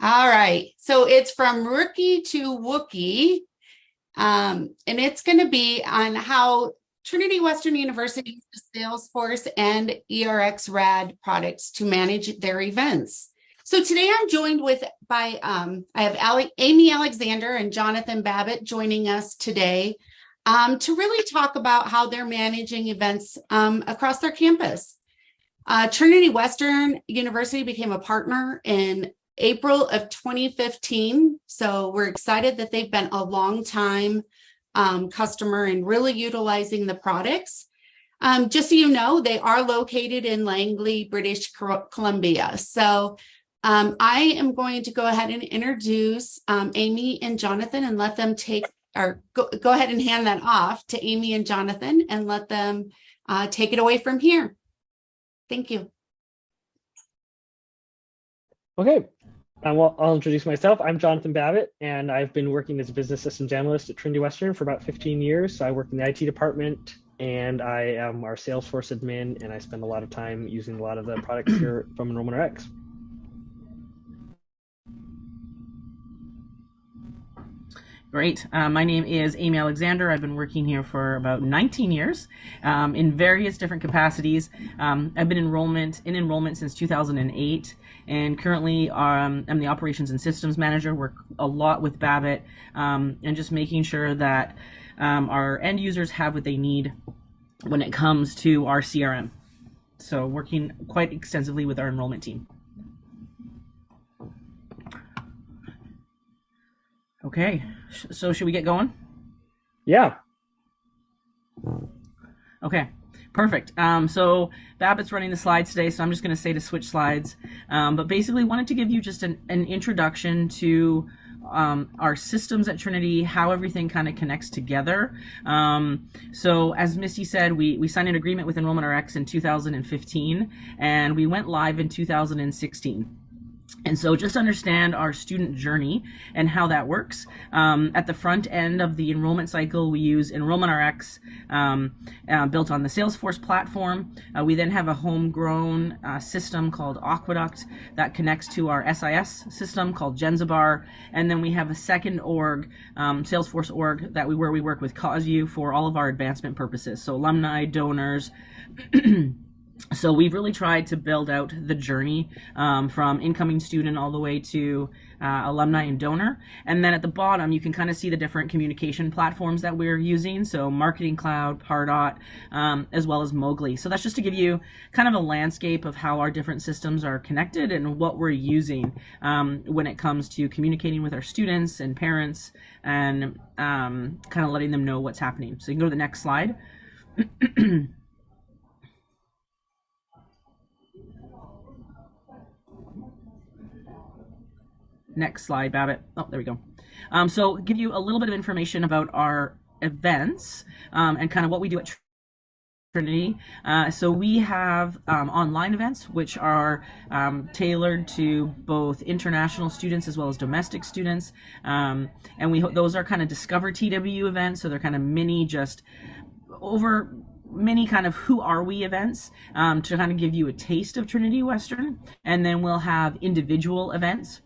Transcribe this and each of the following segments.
All right. So it's from rookie to Wookie. And it's going to be on how Trinity Western University uses Salesforce and ERX RAD products to manage their events. So today I'm joined by I have Amy Alexander and Jonathan Babbitt joining us today to really talk about how they're managing events across their campus. Trinity Western University became a partner in April of 2015. So we're excited that they've been a long time customer and really utilizing the products. Just so you know, they are located in Langley, British Columbia. So I am going to go ahead and introduce Amy and Jonathan and let them go ahead and hand that off to Amy and Jonathan and let them take it away from here. Thank you. Okay, well, I'll introduce myself. I'm Jonathan Babbitt, and I've been working as a business systems analyst at Trinity Western for about 15 years. So I work in the IT department, and I am our Salesforce admin, and I spend a lot of time using a lot of the products here from Enrollment Rx. Great. My name is Amy Alexander. I've been working here for about 19 years in various different capacities. I've been in enrollment since 2008, and currently I'm the operations and systems manager. Work a lot with Babbitt and just making sure that our end users have what they need when it comes to our CRM. So working quite extensively with our enrollment team. Okay, so should we get going? Yeah. Okay, perfect. So Babbitt's running the slides today, so I'm just going to say to switch slides. But basically wanted to give you just an introduction to our systems at Trinity, how everything kind of connects together. So as Misty said, we signed an agreement with Enrollment Rx in 2015, and we went live in 2016. And so just understand our student journey and how that works. At the front end of the enrollment cycle, we use Enrollment Rx built on the Salesforce platform. We then have a homegrown system called Aqueduct that connects to our SIS system called Genzabar. And then we have a second org, Salesforce org, where we work with CauseU for all of our advancement purposes. So alumni, donors. So we've really tried to build out the journey from incoming student all the way to alumni and donor. And then at the bottom, you can kind of see the different communication platforms that we're using. So Marketing Cloud, Pardot, as well as Mowgli. So that's just to give you kind of a landscape of how our different systems are connected and what we're using when it comes to communicating with our students and parents and kind of letting them know what's happening. So you can go to the next slide. Next slide, Babbitt. Oh, there we go. So give you a little bit of information about our events and kind of what we do at Trinity. So we have online events, which are tailored to both international students as well as domestic students. And those are kind of Discover TW events. So they're kind of mini kind of who are we events to kind of give you a taste of Trinity Western. And then we'll have individual events.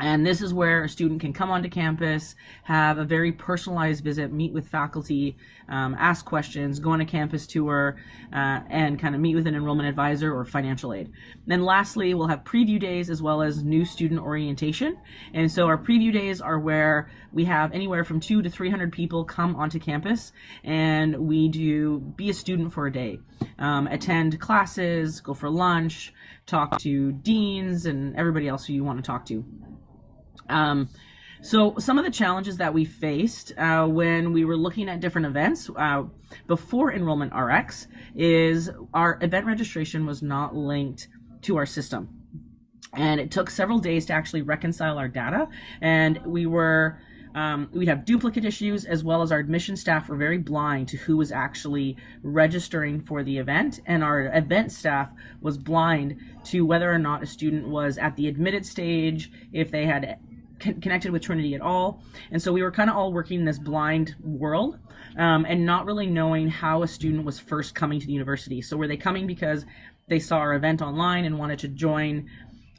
And this is where a student can come onto campus, have a very personalized visit, meet with faculty, ask questions, go on a campus tour, and kind of meet with an enrollment advisor or financial aid. And then lastly, we'll have preview days as well as new student orientation. And so our preview days are where we have anywhere from 200 to 300 people come onto campus, and we do be a student for a day, attend classes, go for lunch, talk to deans and everybody else who you want to talk to. So some of the challenges that we faced when we were looking at different events before Enrollment Rx is our event registration was not linked to our system. And it took several days to actually reconcile our data. And we'd have duplicate issues, as well as our admission staff were very blind to who was actually registering for the event. And our event staff was blind to whether or not a student was at the admitted stage, if they had connected with Trinity at all. And so we were kind of all working in this blind world and not really knowing how a student was first coming to the university. So were they coming because they saw our event online and wanted to join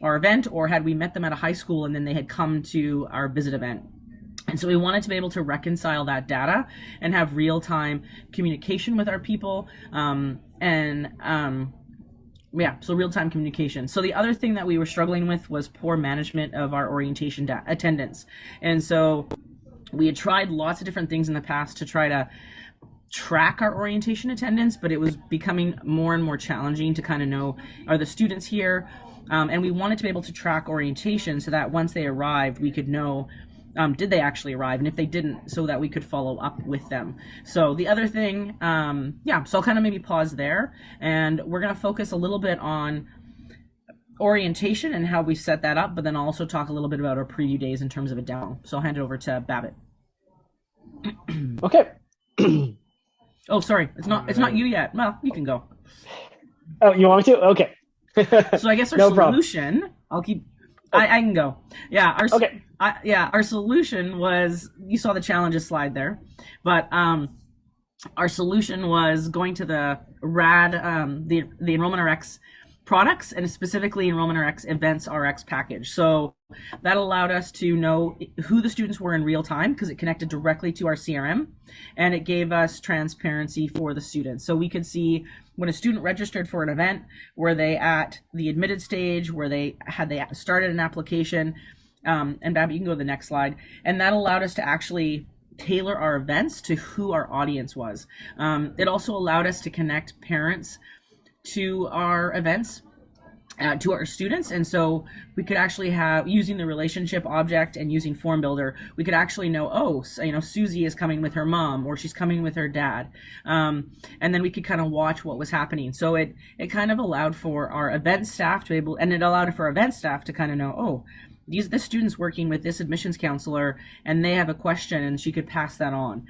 our event, or had we met them at a high school and then they had come to our visit event. And so we wanted to be able to reconcile that data and have real-time communication with our people, so real-time communication. So the other thing that we were struggling with was poor management of our orientation attendance. And so we had tried lots of different things in the past to try to track our orientation attendance, but it was becoming more and more challenging to kind of know, are the students here? And we wanted to be able to track orientation so that once they arrived, we could know, did they actually arrive? And if they didn't, so that we could follow up with them. So the other thing, so I'll kind of maybe pause there, and we're going to focus a little bit on orientation and how we set that up, but then also talk a little bit about our preview days in terms of a demo. So I'll hand it over to Babbitt. Okay. Oh, sorry, it's not you yet. Well, you can go. Oh, you want me to? Okay. So I guess our No solution, problem. I'll keep, I can go. Yeah. Okay. Our solution was, you saw the challenges slide there, but our solution was going to the RAD, the Enrollment Rx products, and specifically Enrollment Rx Events Rx package. So that allowed us to know who the students were in real time because it connected directly to our CRM, and it gave us transparency for the students. So we could see when a student registered for an event, were they at the admitted stage, were they started an application, and Babby, you can go to the next slide. And that allowed us to actually tailor our events to who our audience was. It also allowed us to connect parents to our events, to our students. And so we could actually have, using the relationship object and using Form Builder, we could actually know, oh, Susie is coming with her mom, or she's coming with her dad. And then we could kind of watch what was happening. So it kind of allowed for our event staff to be able, and it allowed for our event staff to kind of know, oh, this student's working with this admissions counselor and they have a question, and she could pass that on.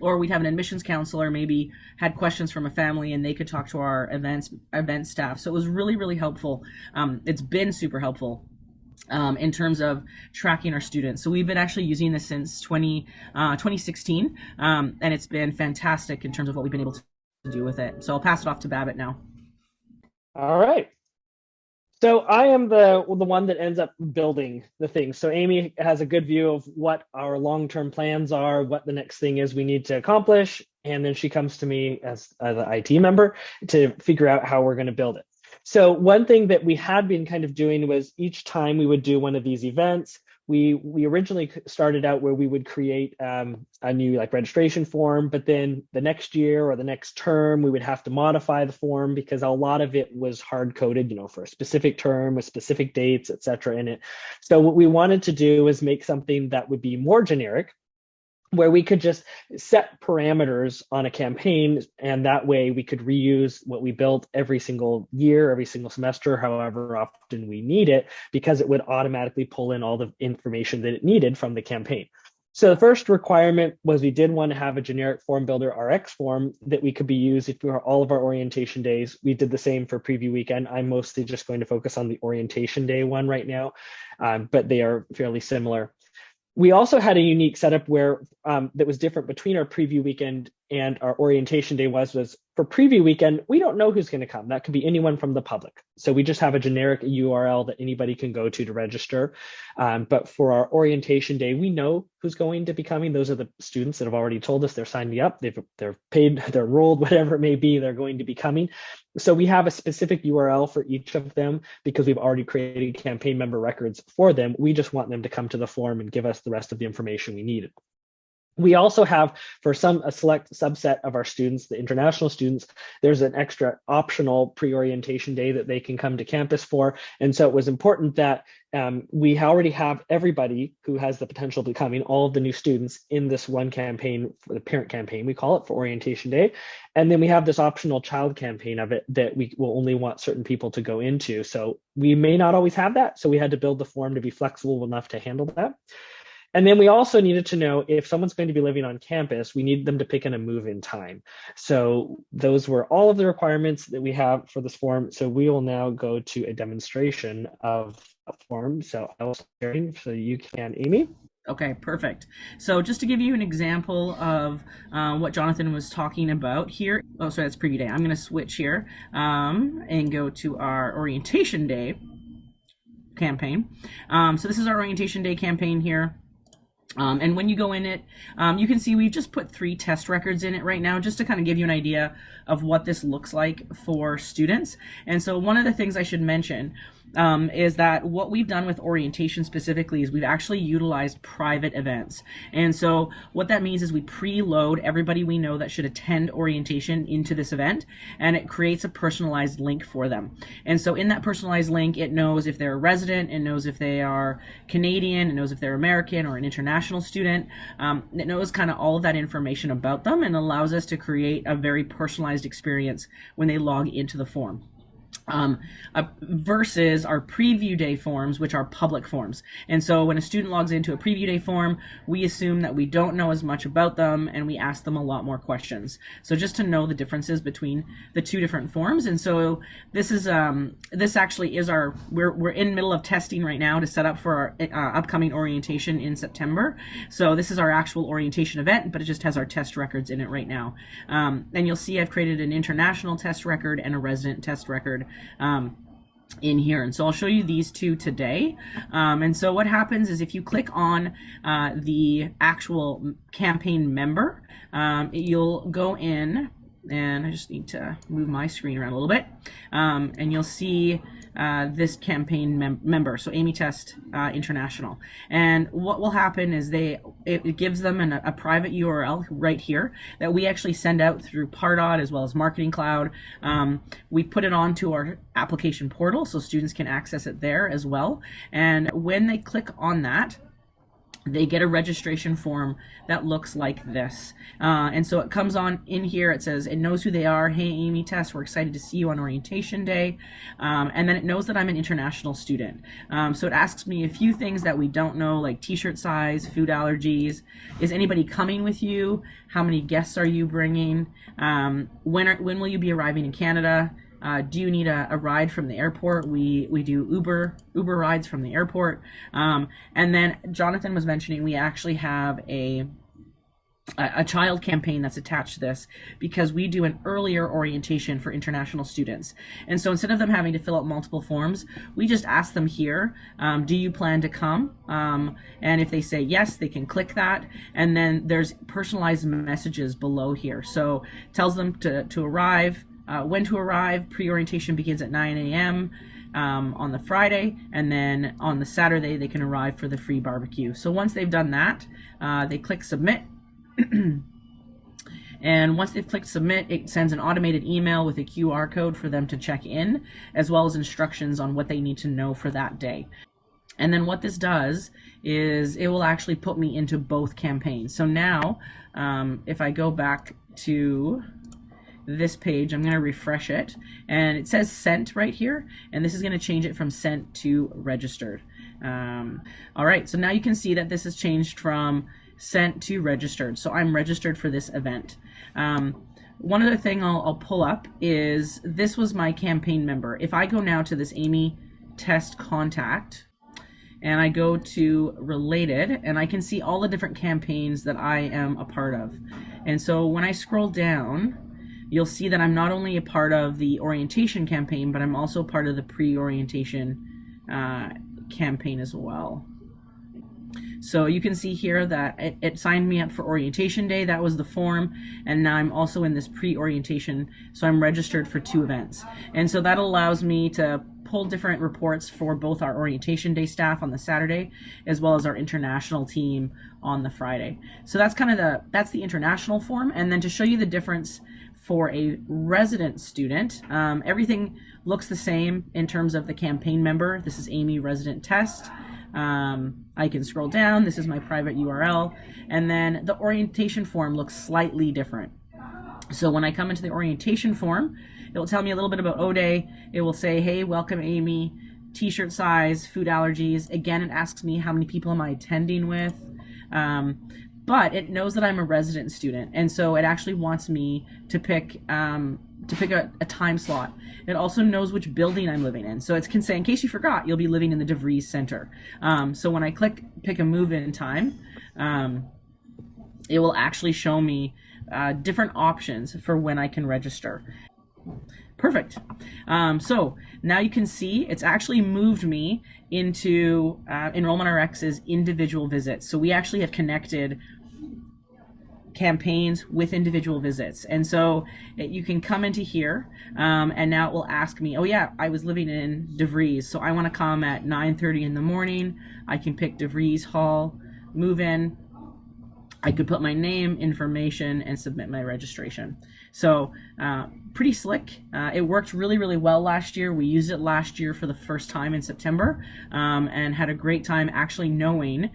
Or we'd have an admissions counselor maybe had questions from a family and they could talk to our event staff. So it was really, really helpful. It's been super helpful in terms of tracking our students. So we've been actually using this since 2016, and it's been fantastic in terms of what we've been able to do with it. So I'll pass it off to Babbitt now. All right. So I am the one that ends up building the thing. So Amy has a good view of what our long-term plans are, what the next thing is we need to accomplish, and then she comes to me as an IT member to figure out how we're going to build it. So one thing that we had been kind of doing was each time we would do one of these events, we originally started out where we would create a new registration form, but then the next year or the next term, we would have to modify the form because a lot of it was hard coded, for a specific term with specific dates, et cetera, in it. So what we wanted to do is make something that would be more generic, where we could just set parameters on a campaign, and that way we could reuse what we built every single year, every single semester, however often we need it, because it would automatically pull in all the information that it needed from the campaign. So the first requirement was we did want to have a generic Form Builder RX form that we could be used for all of our orientation days. We did the same for preview weekend. I'm mostly just going to focus on the orientation day one right now, but they are fairly similar. We also had a unique setup where that was different between our preview weekend and our orientation day was for preview weekend, we don't know who's going to come. That could be anyone from the public. So we just have a generic URL that anybody can go to register. But for our orientation day, we know who's going to be coming. Those are the students that have already told us they're signing up. They're paid, they're enrolled, whatever it may be, they're going to be coming. So we have a specific URL for each of them because we've already created campaign member records for them. We just want them to come to the form and give us the rest of the information we needed. We also have, for a select subset of our students, the international students, there's an extra optional pre-orientation day that they can come to campus for. And so it was important that we already have everybody who has the potential of becoming, all of the new students, in this one campaign, for the parent campaign, we call it, for orientation day. And then we have this optional child campaign of it that we will only want certain people to go into. So we may not always have that. So we had to build the form to be flexible enough to handle that. And then we also needed to know if someone's going to be living on campus, we need them to pick in a move-in time. So those were all of the requirements that we have for this form. So we will now go to a demonstration of a form. So I will start so you can, Amy. Okay, perfect. So just to give you an example of what Jonathan was talking about here. Oh, sorry, that's preview day. I'm going to switch here and go to our orientation day. campaign. So this is our orientation day campaign here. And when you go in it, you can see we've just put 3 test records in it right now, just to kind of give you an idea of what this looks like for students. And so one of the things I should mention is that what we've done with orientation specifically is we've actually utilized private events. And so what that means is we preload everybody we know that should attend orientation into this event, and it creates a personalized link for them. And so in that personalized link, it knows if they're a resident, it knows if they are Canadian, it knows if they're American or an international student. It knows kind of all of that information about them and allows us to create a very personalized experience when they log into the form. Versus our preview day forms, which are public forms. And so when a student logs into a preview day form, we assume that we don't know as much about them and we ask them a lot more questions. So just to know the differences between the 2 different forms. And so this is this actually is our, we're in the middle of testing right now to set up for our upcoming orientation in September. So this is our actual orientation event, but it just has our test records in it right now. And you'll see I've created an international test record and a resident test record in here. And so I'll show you these 2 today. And so what happens is if you click on the actual campaign member, you'll go in, and I just need to move my screen around a little bit, and you'll see this campaign member, so Amy Test International. And what will happen is it gives them a private URL right here that we actually send out through Pardot as well as Marketing Cloud. We put it onto our application portal so students can access it there as well. And when they click on that, they get a registration form that looks like this. And so it comes on in here, it says, it knows who they are. Hey, Amy Tess, we're excited to see you on orientation day. And then it knows that I'm an international student. So it asks me a few things that we don't know, like t-shirt size, food allergies. Is anybody coming with you? How many guests are you bringing? When will you be arriving in Canada? Do you need a ride from the airport? We do Uber rides from the airport. And then Jonathan was mentioning we actually have a child campaign that's attached to this because we do an earlier orientation for international students. And so instead of them having to fill out multiple forms, we just ask them here, do you plan to come? And if they say yes, they can click that. And then there's personalized messages below here. So it tells them to arrive, when to arrive. Pre-orientation begins at 9 a.m. On the Friday, and then on the Saturday they can arrive for the free barbecue. So once they've done that, they click submit. And once they've clicked submit, it sends an automated email with a QR code for them to check in, as well as instructions on what they need to know for that day. And then what this does is it will actually put me into both campaigns. So now, if I go back to this page, I'm going to refresh it, and it says sent right here, and this is going to change it from sent to registered. All right, so now you can see that this has changed from sent to registered. So I'm registered for this event. One other thing I'll pull up is this was my campaign member. If I go now to this Amy Test contact and I go to related, and I can see all the different campaigns that I am a part of. And so when I scroll down, you'll see that I'm not only a part of the orientation campaign, but I'm also part of the pre-orientation campaign as well. So you can see here that it signed me up for orientation day. That was the form. And now I'm also in this pre-orientation. So I'm registered for 2 events. And so that allows me to pull different reports for both our orientation day staff on the Saturday, as well as our international team on the Friday. So that's kind of that's the international form. And then to show you the difference for a resident student, everything looks the same in terms of the campaign member. This is Amy Resident Test. I can scroll down. This is my private URL. And then the orientation form looks slightly different. So when I come into the orientation form, it will tell me a little bit about O-Day. It will say, hey, welcome Amy, t-shirt size, food allergies. Again, it asks me how many people am I attending with. But it knows that I'm a resident student, and so it actually wants me to pick a time slot. It also knows which building I'm living in, so it can say, in case you forgot, you'll be living in the DeVries Center. So when I click pick a move-in time, it will actually show me different options for when I can register. Perfect. So now you can see it's actually moved me into Enrollment Rx's individual visits. So we actually have connected campaigns with individual visits. And so you can come into here and now it will ask me, oh yeah, I was living in DeVries, so I want to come at 9:30 in the morning. I can pick DeVries Hall, move in. I could put my name, information, and submit my registration. So pretty slick. It worked really, really well last year. We used it last year for the first time in September and had a great time actually knowing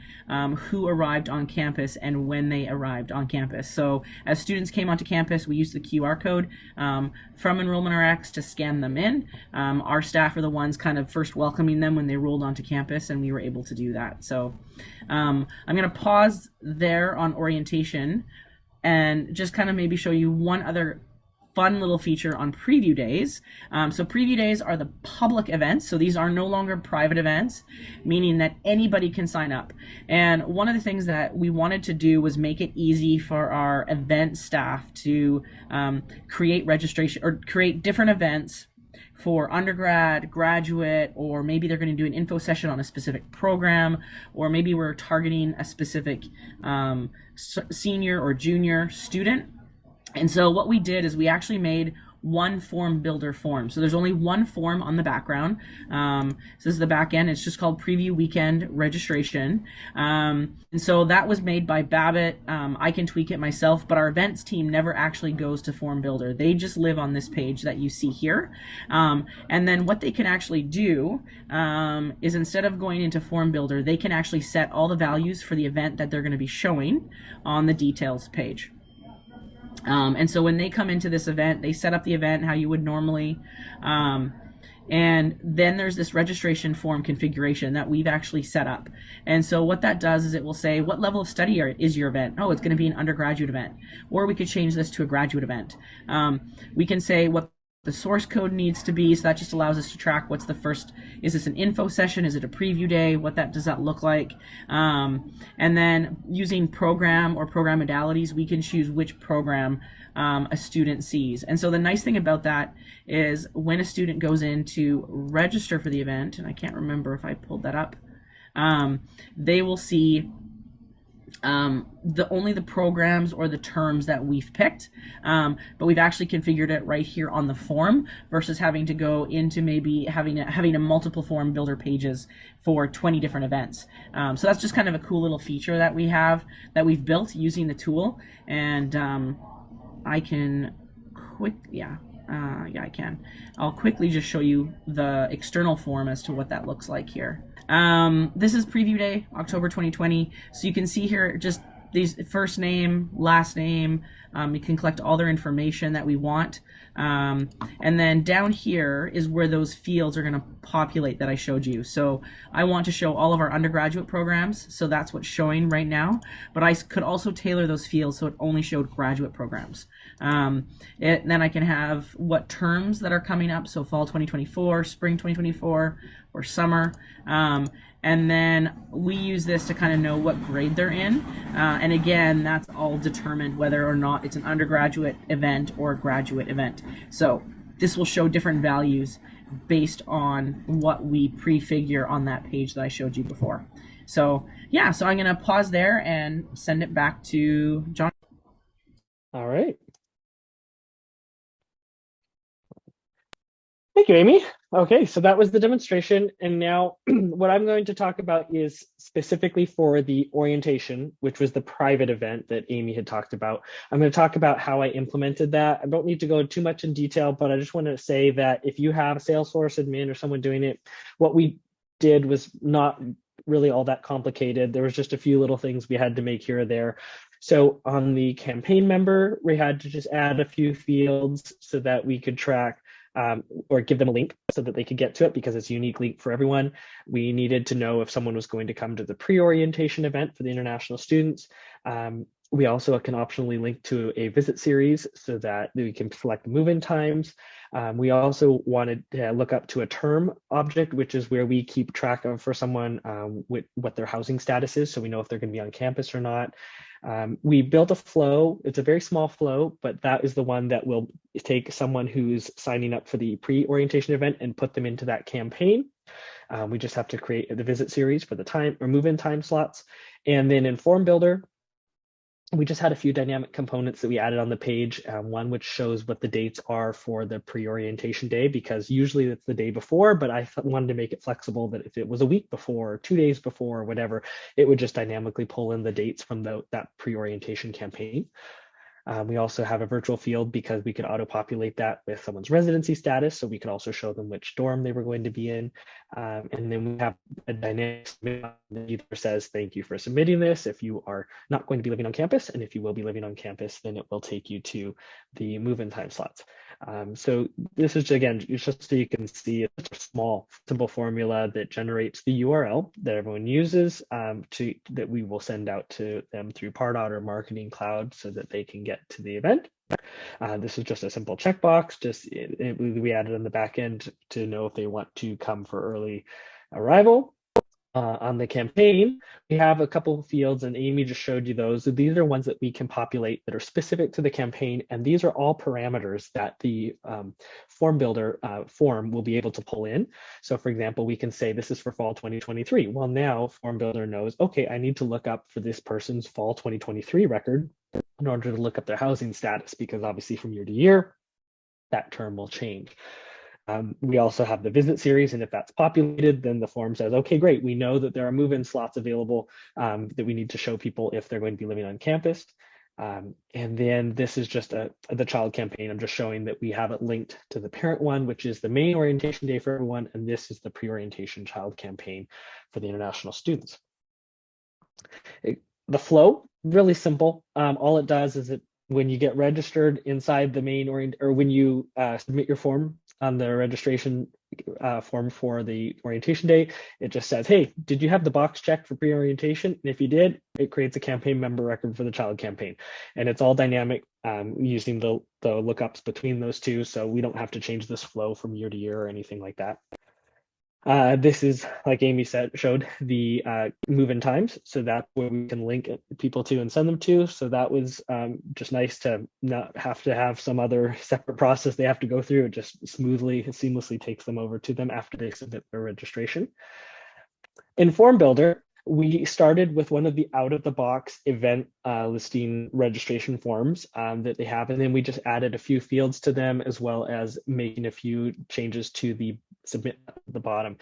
who arrived on campus and when they arrived on campus. So as students came onto campus, we used the QR code from Enrollment Rx to scan them in. Our staff are the ones kind of first welcoming them when they rolled onto campus, and we were able to do that. So I'm going to pause there on orientation and just kind of maybe show you one other fun little feature on preview days. So preview days are the public events. So these are no longer private events, meaning that anybody can sign up. And one of the things that we wanted to do was make it easy for our event staff to create registration or create different events for undergrad, graduate, or maybe they're going to do an info session on a specific program, or maybe we're targeting a specific senior or junior student. And so what we did is we actually made one form builder form. So there's only one form on the background. So this is the back end. It's just called Preview Weekend Registration. And so that was made by Babbitt. I can tweak it myself, but our events team never actually goes to form builder. They just live on this page that you see here. And then what they can actually do is instead of going into form builder, they can actually set all the values for the event that they're going to be showing on the details page. And so when they come into this event, they set up the event how you would normally. And then there's this registration form configuration that we've actually set up. And so what that does is it will say, what level of study is your event? Oh, it's going to be an undergraduate event. Or we could change this to a graduate event. We can say what the source code needs to be, so that just allows us to track what's the first, is this an info session, is it a preview day, does that look like, and then using program or program modalities, we can choose which program a student sees. And so the nice thing about that is when a student goes in to register for the event, and I can't remember if I pulled that up, they will see only the programs or the terms that we've picked, but we've actually configured it right here on the form versus having to go into maybe having a multiple form builder pages for 20 different events. So that's just kind of a cool little feature that we've built using the tool, and I can I can. I'll quickly just show you the external form as to what that looks like here. This is preview day, October 2020. So you can see here just these first name, last name. You can collect all their information that we want. And then down here is where those fields are going to populate that I showed you. So I want to show all of our undergraduate programs. So that's what's showing right now. But I could also tailor those fields so it only showed graduate programs. Then I can have what terms that are coming up. So fall 2024, spring 2024, or summer. And then we use this to kind of know what grade they're in. And again, that's all determined whether or not it's an undergraduate event or a graduate event. So this will show different values based on what we prefigure on that page that I showed you before. So yeah, so I'm going to pause there and send it back to John. All right. Thank you, Amy. Okay, so that was the demonstration. And now what I'm going to talk about is specifically for the orientation, which was the private event that Amy had talked about. I'm going to talk about how I implemented that. I don't need to go too much in detail, but I just want to say that if you have a Salesforce admin or someone doing it, what we did was not really all that complicated. There was just a few little things we had to make here or there. So on the campaign member, we had to just add a few fields so that we could track or give them a link so that they could get to it because it's a unique link for everyone. We needed to know if someone was going to come to the pre-orientation event for the international students. We also can optionally link to a visit series so that we can select move-in times. We also wanted to look up to a term object, which is where we keep track of for someone what their housing status is, so we know if they're going to be on campus or not. We built a flow. It's a very small flow, but that is the one that will take someone who's signing up for the pre-orientation event and put them into that campaign. We just have to create the visit series for the time or move-in time slots. And then in Form Builder, we just had a few dynamic components that we added on the page. One which shows what the dates are for the pre-orientation day, because usually it's the day before, but I wanted to make it flexible that if it was a week before, 2 days before, or whatever, it would just dynamically pull in the dates from that pre-orientation campaign. We also have a virtual field because we could auto-populate that with someone's residency status, so we could also show them which dorm they were going to be in. And then we have a dynamic submit that either says, thank you for submitting this if you are not going to be living on campus, and if you will be living on campus, then it will take you to the move-in time slots. So this is, again, just so you can see, it's a small, simple formula that generates the URL that everyone uses that we will send out to them through Pardot or Marketing Cloud so that they can get to the event. This is just a simple checkbox. We added on the back end to know if they want to come for early arrival. On the campaign, we have a couple of fields, and Amy just showed you those. These are ones that we can populate that are specific to the campaign, and these are all parameters that the form builder form will be able to pull in. So for example, we can say this is for fall 2023. Well, now form builder knows, okay, I need to look up for this person's fall 2023 record in order to look up their housing status, because obviously from year to year, that term will change. We also have the visit series, and if that's populated, then the form says, okay, great, we know that there are move-in slots available that we need to show people if they're going to be living on campus. And then this is just the child campaign. I'm just showing that we have it linked to the parent one, which is the main orientation day for everyone, and this is the pre-orientation child campaign for the international students. The flow, really simple. All it does is when you get registered inside the main or when you submit your form on the registration form for the orientation day, it just says, hey, did you have the box checked for pre-orientation? And if you did, it creates a campaign member record for the child campaign. And it's all dynamic using the lookups between those two. So we don't have to change this flow from year to year or anything like that. This is, like Amy showed the move-in times, so that's where we can link people to and send them to. So that was just nice to not have to have some other separate process they have to go through. It just seamlessly takes them over to them after they submit their registration. In Form Builder, we started with one of the out-of-the-box event listing registration forms that they have, and then we just added a few fields to them, as well as making a few changes to the submit at the bottom.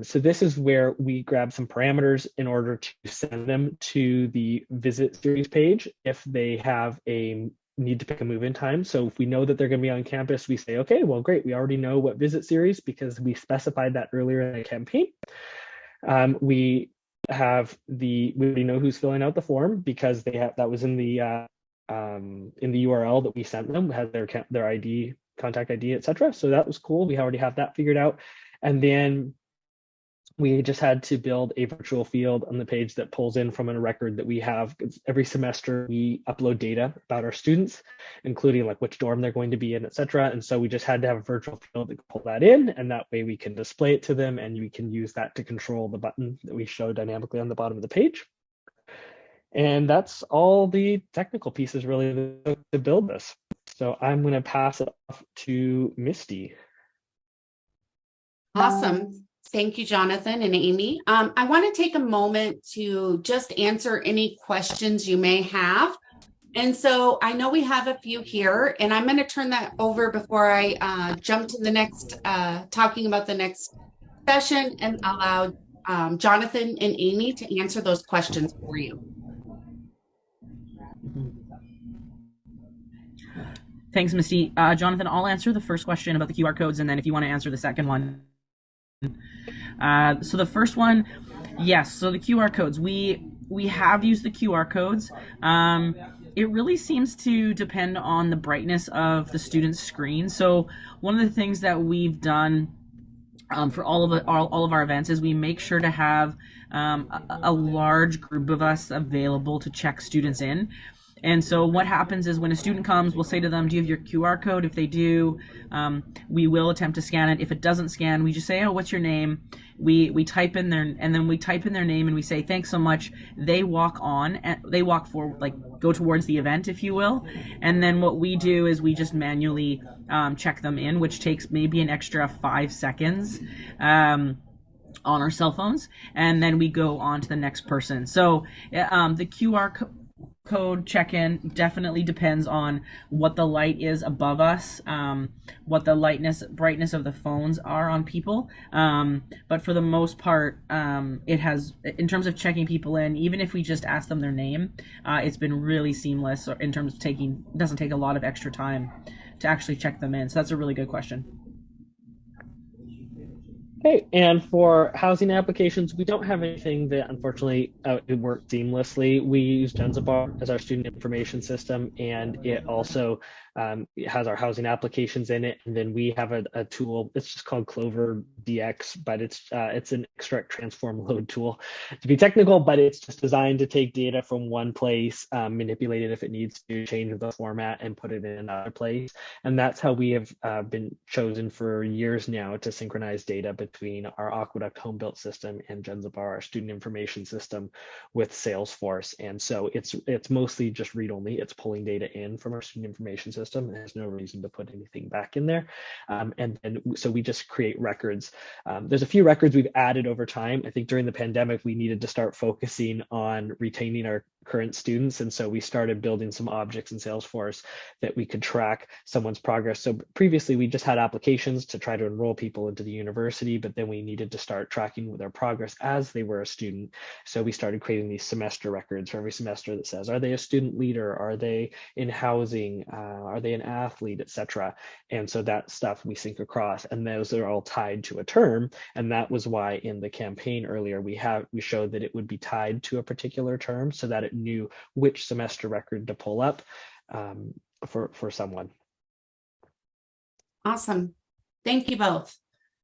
So this is where we grab some parameters in order to send them to the visit series page if they have a need to pick a move-in time. So if we know that they're going to be on campus, we say, okay, well, great, we already know what visit series because we specified that earlier in the campaign. We already know who's filling out the form because that was in the URL that we sent them, had their ID, contact ID, etc. So that was cool. We already have that figured out. And then we just had to build a virtual field on the page that pulls in from a record that we have. Every semester we upload data about our students, including like which dorm they're going to be in, etc. And so we just had to have a virtual field that could pull that in, and that way we can display it to them, and we can use that to control the button that we show dynamically on the bottom of the page. And that's all the technical pieces really to build this. So I'm going to pass it off to Misty. Awesome. Thank you, Jonathan and Amy. I want to take a moment to just answer any questions you may have. And so I know we have a few here, and I'm going to turn that over before I jump to the next, talking about the next session, and allow Jonathan and Amy to answer those questions for you. Thanks, Misty. Jonathan, I'll answer the first question about the QR codes, and then if you want to answer the second one. So the first one, yes, so the QR codes, we have used the QR codes. It really seems to depend on the brightness of the student's screen. So one of the things that we've done for all of our events is we make sure to have a large group of us available to check students in. And so what happens is when a student comes, we'll say to them, do you have your QR code? If they do, we will attempt to scan it. If it doesn't scan, we just say, oh, what's your name? We type in their, and then we type in their name and we say, thanks so much. They walk on, and they walk forward, like go towards the event, if you will. And then what we do is we just manually check them in, which takes maybe an extra 5 seconds. On our cell phones, and then we go on to the next person. So the QR code check-in definitely depends on what the light is above us, what the brightness of the phones are on people. But for the most part, it has, in terms of checking people in, even if we just ask them their name, it's been really seamless in terms of doesn't take a lot of extra time to actually check them in. So that's a really good question. Okay, and for housing applications, we don't have anything that unfortunately it works seamlessly. We use Genzabar as our student information system, and it also it has our housing applications in it. And then we have a tool. It's just called Clover DX, but it's an extract, transform, load tool to be technical, but it's just designed to take data from one place, manipulate it if it needs to, change the format, and put it in another place. And that's how we have been chosen for years now to synchronize data between our Aqueduct home built system and Genzabar, our student information system, with Salesforce. And so it's mostly just read only. It's pulling data in from our student information system. There's no reason to put anything back in there. And so we just create records. There's a few records we've added over time. I think during the pandemic, we needed to start focusing on retaining our current students. And so we started building some objects in Salesforce that we could track someone's progress. So previously we just had applications to try to enroll people into the university, but then we needed to start tracking their progress as they were a student. So we started creating these semester records for every semester that says, are they a student leader? Are they in housing? Are they an athlete, etc.? And so that stuff we sync across, and those are all tied to a term. And that was why in the campaign earlier, we showed that it would be tied to a particular term so that it knew which semester record to pull up for someone. Awesome. Thank you both.